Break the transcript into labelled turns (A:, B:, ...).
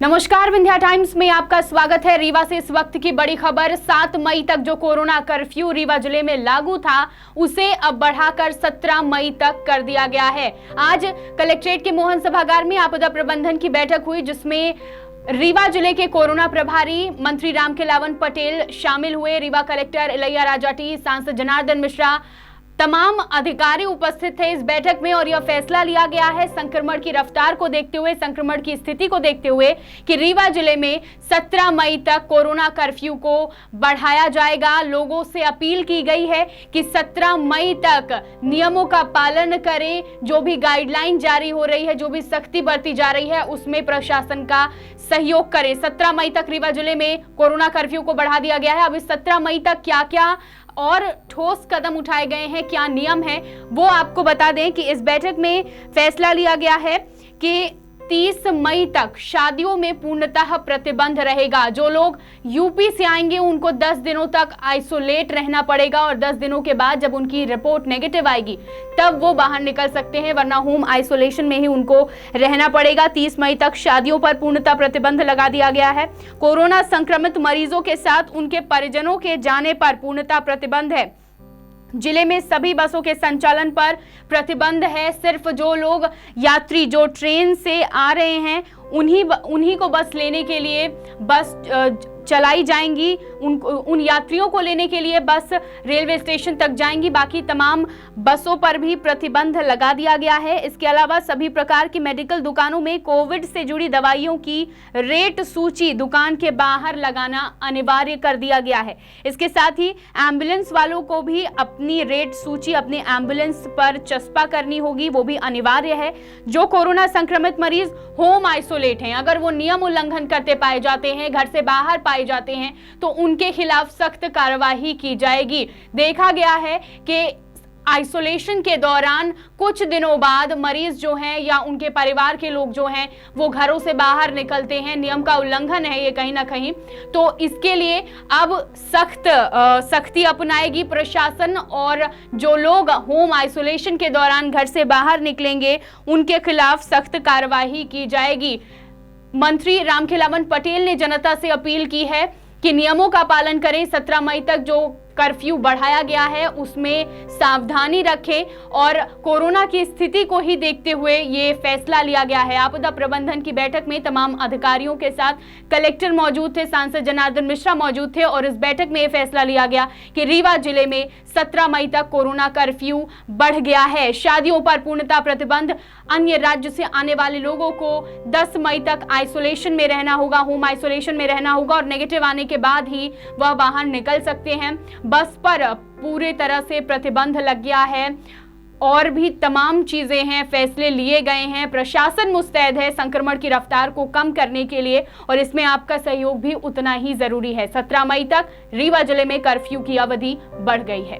A: नमस्कार, विंध्या टाइम्स में आपका स्वागत है। रीवा से इस वक्त की बड़ी खबर। 7 मई तक जो कोरोना कर्फ्यू रीवा जिले में लागू था उसे अब बढ़ाकर 17 मई तक कर दिया गया है। आज कलेक्ट्रेट के मोहन सभागार में आपदा प्रबंधन की बैठक हुई, जिसमें रीवा जिले के कोरोना प्रभारी मंत्री रामखेलावन पटेल शामिल हुए। रीवा कलेक्टर इलैया राजाटी, सांसद जनार्दन मिश्रा, तमाम अधिकारी उपस्थित थे इस बैठक में और यह फैसला लिया गया है संक्रमण की रफ्तार को देखते हुए, संक्रमण की स्थिति को देखते हुए कि रीवा जिले में 17 मई तक कोरोना कर्फ्यू को बढ़ाया जाएगा। लोगों से अपील की गई है कि 17 मई तक नियमों का पालन करें। जो भी गाइडलाइन जारी हो रही है, जो भी सख्ती बरती जा रही है, उसमें प्रशासन का सहयोग करें। 17 मई तक रीवा जिले में कोरोना कर्फ्यू को बढ़ा दिया गया है। अब इस 17 मई तक क्या क्या और ठोस कदम उठाए गए हैं, क्या नियम है, वो आपको बता दें कि इस बैठक में फैसला लिया गया है कि 30 मई तक शादियों में पूर्णतः प्रतिबंध रहेगा। जो लोग यूपी से आएंगे उनको 10 दिनों तक आइसोलेट रहना पड़ेगा और 10 दिनों के बाद जब उनकी रिपोर्ट नेगेटिव आएगी तब वो बाहर निकल सकते हैं, वरना होम आइसोलेशन में ही उनको रहना पड़ेगा। 30 मई तक शादियों पर पूर्णतः प्रतिबंध लगा दिया गया है। कोरोना संक्रमित मरीजों के साथ उनके परिजनों के जाने पर पूर्णतः प्रतिबंध है। जिले में सभी बसों के संचालन पर प्रतिबंध है। सिर्फ जो लोग यात्री जो ट्रेन से आ रहे हैं उन्हीं को बस लेने के लिए बस चलाई जाएंगी। उन यात्रियों को लेने के लिए बस रेलवे स्टेशन तक जाएंगी। बाकी तमाम बसों पर भी प्रतिबंध लगा दिया गया है। इसके अलावा सभी प्रकार की मेडिकल दुकानों में कोविड से जुड़ी दवाइयों की रेट सूची दुकान के बाहर लगाना अनिवार्य कर दिया गया है। इसके साथ ही एम्बुलेंस वालों को भी अपनी रेट सूची अपने एम्बुलेंस पर चस्पा करनी होगी, वो भी अनिवार्य है। जो कोरोना संक्रमित मरीज होम आइसोलेट हैं, अगर वो नियम उल्लंघन करते पाए जाते हैं, घर से बाहर पाए जाते हैं, तो उनके खिलाफ सख्त कार्रवाई की जाएगी। देखा गया है कि आइसोलेशन के दौरान कुछ दिनों बाद मरीज जो हैं या उनके परिवार के लोग जो हैं वो घरों से बाहर निकलते हैं। नियम का उल्लंघन है ये कहीं ना कहीं, तो इसके लिए अब सख्ती अपनाएगी प्रशासन और जो लोग होम आइसोलेशन के दौरान घर से बाहर निकलेंगे उनके खिलाफ सख्त कार्रवाई की जाएगी। मंत्री रामखेलावन पटेल ने जनता से अपील की है कि नियमों का पालन करें। 17 मई तक जो कर्फ्यू बढ़ाया गया है उसमें सावधानी रखें और कोरोना की स्थिति को ही देखते हुए ये फैसला लिया गया है। आपदा प्रबंधन की बैठक में तमाम अधिकारियों के साथ कलेक्टर मौजूद थे, सांसद जनार्दन मिश्रा मौजूद थे और इस बैठक में ये फैसला लिया गया कि रीवा जिले में 17 मई तक कोरोना कर्फ्यू बढ़ गया है। शादियों पर पूर्णतः प्रतिबंध। अन्य राज्य से आने वाले लोगों को 10 मई तक आइसोलेशन में रहना होगा, होम आइसोलेशन में रहना होगा और नेगेटिव आने के बाद ही वह बाहर निकल सकते हैं। बस पर पूरे तरह से प्रतिबंध लग गया है और भी तमाम चीजें हैं, फैसले लिए गए हैं। प्रशासन मुस्तैद है संक्रमण की रफ्तार को कम करने के लिए और इसमें आपका सहयोग भी उतना ही जरूरी है। 17 मई तक रीवा जिले में कर्फ्यू की अवधि बढ़ गई है।